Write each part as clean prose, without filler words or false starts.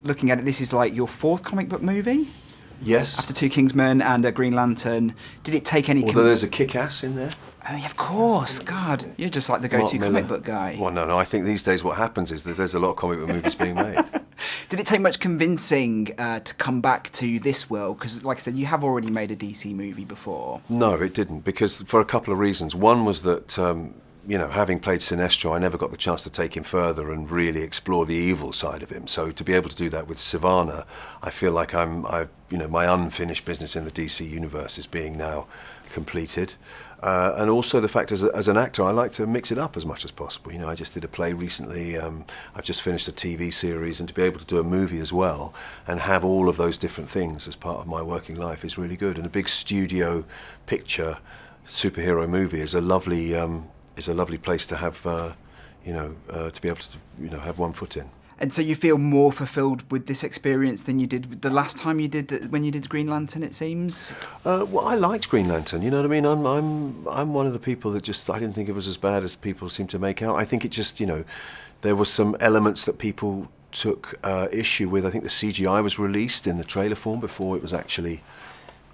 Looking at it, this is like your 4th comic book movie? Yes. After Two Kingsmen and a Green Lantern. Did it take any... Although there's a Kick-Ass in there. Oh, yeah, of course. God, you're just like the go-to comic book guy. Well, no, I think these days what happens is there's a lot of comic book movies being made. Did it take much convincing to come back to this world? Because, like I said, you have already made a DC movie before. No, it didn't, because for a couple of reasons. One was that, having played Sinestro, I never got the chance to take him further and really explore the evil side of him. So to be able to do that with Sivana, I feel like my unfinished business in the DC universe is being now completed. And also the fact as an actor, I like to mix it up as much as possible. I just did a play recently, I've just finished a TV series, and to be able to do a movie as well and have all of those different things as part of my working life is really good. And a big studio picture superhero movie is a lovely place to have, to be able to, have one foot in. And so you feel more fulfilled with this experience than you did the last time when you did Green Lantern, it seems? Well, I liked Green Lantern, you know what I mean? I'm one of the people that I didn't think it was as bad as people seem to make out. I think it just, there were some elements that people took issue with. I think the CGI was released in the trailer form before it was actually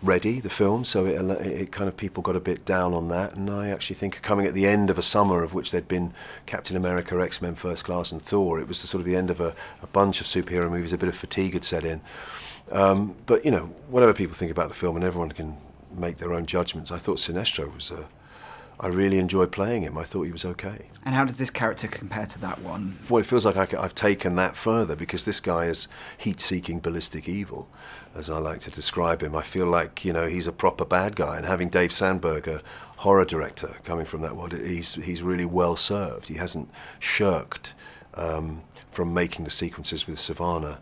ready, the film, so it kind of, people got a bit down on that, and I actually think coming at the end of a summer of which there'd been Captain America, X-Men First Class and Thor, it was the sort of the end of a bunch of superhero movies, a bit of fatigue had set in. But whatever people think about the film, and everyone can make their own judgments, I thought Sinestro was I really enjoyed playing him. I thought he was okay. And how does this character compare to that one? Well, it feels like I've taken that further, because this guy is heat-seeking ballistic evil, as I like to describe him. I feel like, he's a proper bad guy, and having Dave Sandberg, a horror director, coming from that world, he's really well served. He hasn't shirked from making the sequences with Sivana,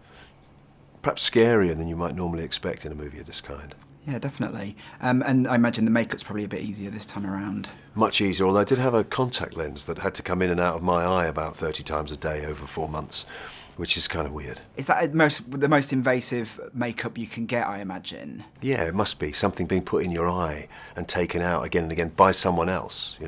perhaps scarier than you might normally expect in a movie of this kind. Yeah, definitely. And I imagine the makeup's probably a bit easier this time around. Much easier, although I did have a contact lens that had to come in and out of my eye about 30 times a day over 4 months, which is kind of weird. Is that the most invasive makeup you can get, I imagine? Yeah, it must be. Something being put in your eye and taken out again and again by someone else,